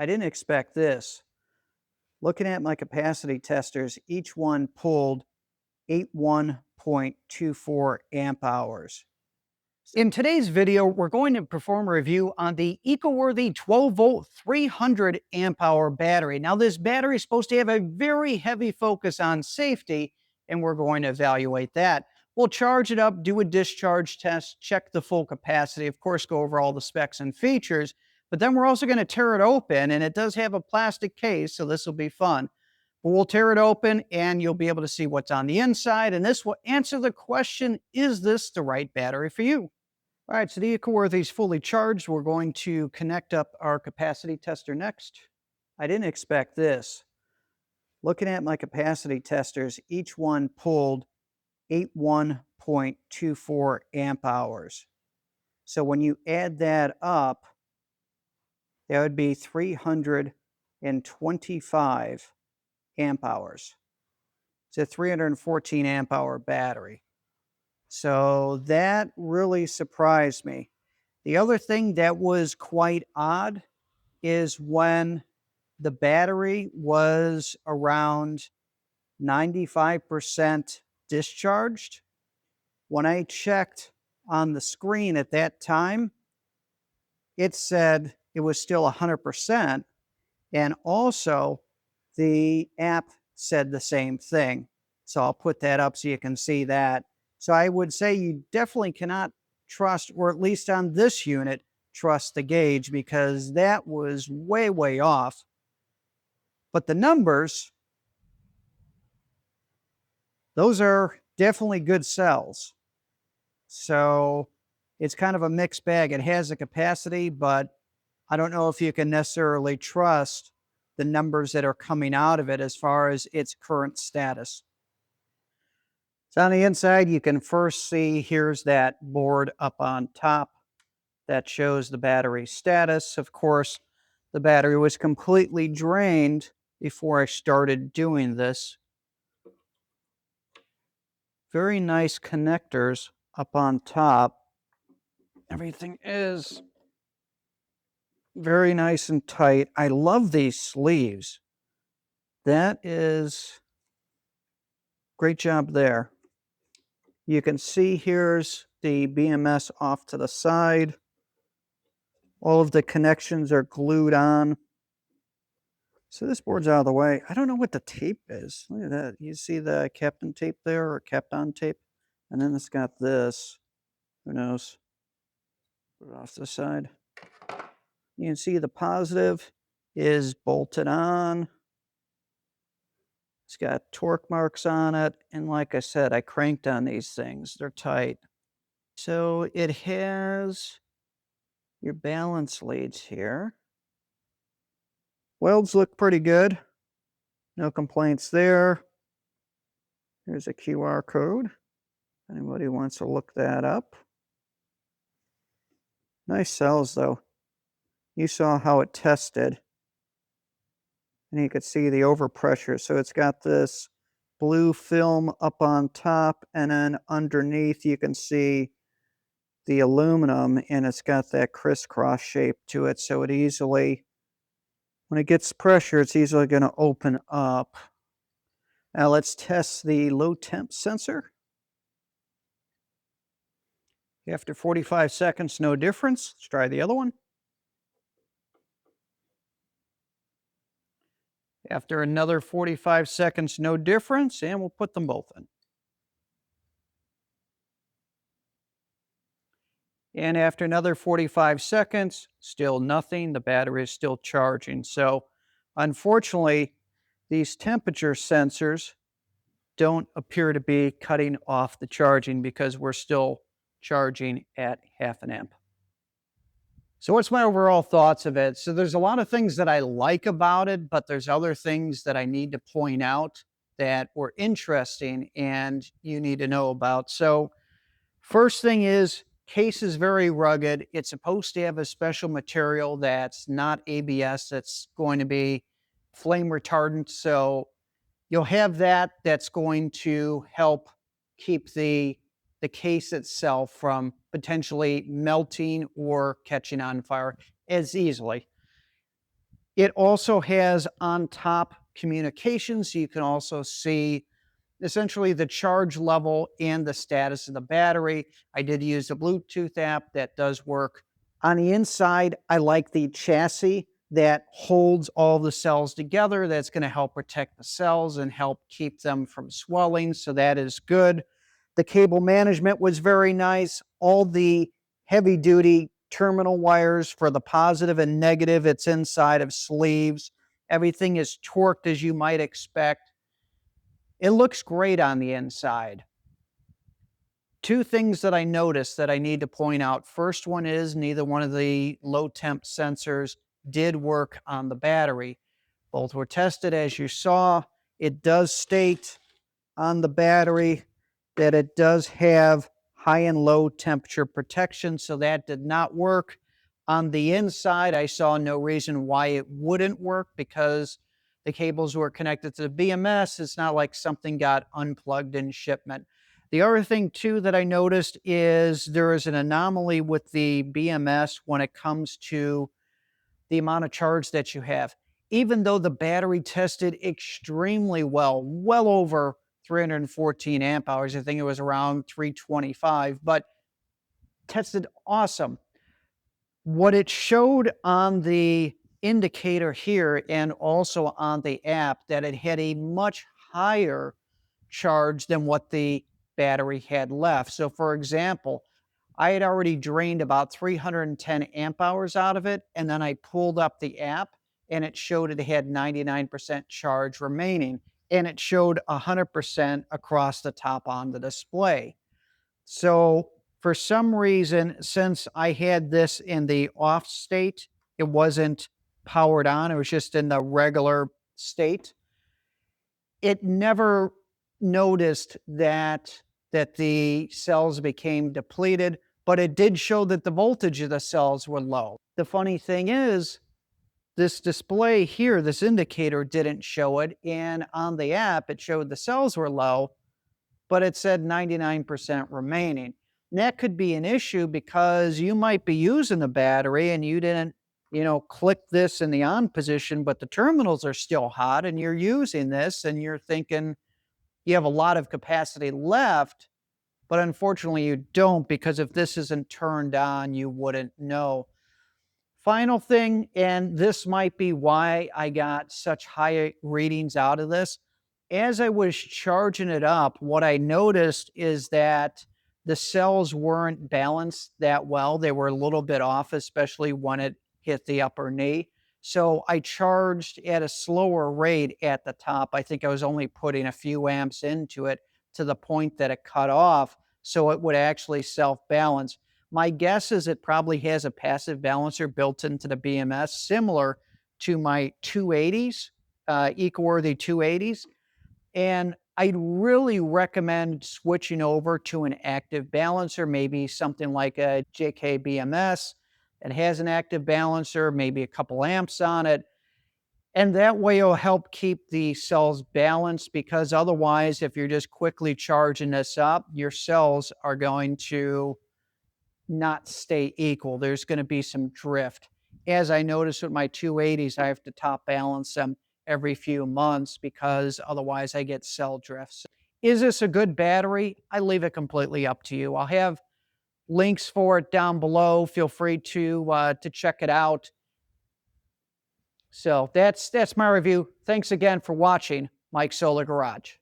I didn't expect this. Looking at my capacity testers, each one pulled 81.24 amp hours. In today's video, we're going to perform a review on the eco-worthy 12-volt 300 amp hour battery. Now, this battery is supposed to have a very heavy focus on safety, and we're going to evaluate that. We'll charge it up, do a discharge test, check the full capacity, of course, go over all the specs and features, but then we're also going to tear it open, and it does have a plastic case, so this will be fun. But we'll tear it open, and you'll be able to see what's on the inside, and this will answer the question, is this the right battery for you? All right, so the eco-worthy is fully charged. We're going to connect up our capacity tester next. I didn't expect this. Looking at my capacity testers, each one pulled 81.24 amp hours. So when you add that up, that would be 325 amp hours. It's a 314 amp hour battery. So that really surprised me. The other thing that was quite odd is when the battery was around 95% discharged. When I checked on the screen at that time, it said it was still 100%. And also, the app said the same thing. So I'll put that up so you can see that. So I would say you definitely cannot trust, or at least on this unit, trust the gauge because that was way, way off. But the numbers, those are definitely good cells. So it's kind of a mixed bag. It has a capacity, but I don't know if you can necessarily trust the numbers that are coming out of it as far as its current status. So on the inside, you can first see here's that board up on top that shows the battery status. Of course, the battery was completely drained before I started doing this. Very nice connectors up on top. Everything is very nice and tight. I love these sleeves. That is great job there. You can see here's the BMS off to the side. All of the connections are glued on. So this board's out of the way. I don't know what the tape is. Look at that. You see the Kapton tape there, or Kapton tape? And then it's got this. Who knows? Put it off to the side. You can see the positive is bolted on. It's got torque marks on it. And like I said, I cranked on these things. They're tight. So it has your balance leads here. Welds look pretty good. No complaints there. Here's a QR code. Anybody wants to look that up. Nice cells though. You saw how it tested. And you could see the overpressure. So it's got this blue film up on top, and then underneath you can see the aluminum, and it's got that crisscross shape to it. So it easily, when it gets pressure, it's easily going to open up. Now let's test the low temp sensor. After 45 seconds, no difference. Let's try the other one. After another 45 seconds, no difference, and we'll put them both in. And after another 45 seconds, still nothing. The battery is still charging. So unfortunately, these temperature sensors don't appear to be cutting off the charging because we're still charging at 0.5 amp. So what's my overall thoughts of it? So there's a lot of things that I like about it, but there's other things that I need to point out that were interesting and you need to know about. So first thing is, case is very rugged. It's supposed to have a special material that's not ABS, that's going to be flame retardant. So you'll have that that's going to help keep the case itself from potentially melting or catching on fire as easily. It also has on top communications, so you can also see essentially the charge level and the status of the battery. I did use a Bluetooth app that does work. On the inside, I like the chassis that holds all the cells together. That's going to help protect the cells and help keep them from swelling. So that is good. The cable management was very nice. All the heavy duty terminal wires for the positive and negative, it's inside of sleeves. Everything is torqued as you might expect. It looks great on the inside. Two things that I noticed that I need to point out. First one is neither one of the low temp sensors did work on the battery. Both were tested as you saw. It does state on the battery that it does have high and low temperature protection, so that did not work. On the inside, I saw no reason why it wouldn't work because the cables were connected to the BMS. It's not like something got unplugged in shipment. The other thing, too, that I noticed is there is an anomaly with the BMS when it comes to the amount of charge that you have. Even though the battery tested extremely well over 314 amp hours, I think it was around 325, but tested awesome. What it showed on the indicator here and also on the app that it had a much higher charge than what the battery had left. So for example, I had already drained about 310 amp hours out of it, and then I pulled up the app and it showed it had 99% charge remaining, and it showed 100% across the top on the display. So for some reason, since I had this in the off state, it wasn't powered on, it was just in the regular state. It never noticed that the cells became depleted, but it did show that the voltage of the cells were low. The funny thing is, this display here, this indicator didn't show it, and on the app, it showed the cells were low, but it said 99% remaining. And that could be an issue because you might be using the battery and you didn't, click this in the on position, but the terminals are still hot and you're using this and you're thinking you have a lot of capacity left, but unfortunately you don't, because if this isn't turned on, you wouldn't know. Final thing, and this might be why I got such high readings out of this. As I was charging it up, what I noticed is that the cells weren't balanced that well. They were a little bit off, especially when it hit the upper knee. So I charged at a slower rate at the top. I think I was only putting a few amps into it to the point that it cut off, so it would actually self-balance. My guess is it probably has a passive balancer built into the BMS, similar to my 280s, EcoWorthy 280s. And I'd really recommend switching over to an active balancer, maybe something like a JK BMS that has an active balancer, maybe a couple amps on it. And that way it'll help keep the cells balanced, because otherwise, if you're just quickly charging this up, your cells are going to not stay equal. There's going to be some drift. As I noticed with my 280s, I have to top balance them every few months because otherwise I get cell drifts. Is this a good battery? I leave it completely up to you. I'll have links for it down below. Feel free to check it out. So that's my review. Thanks again for watching Mike's Solar Garage.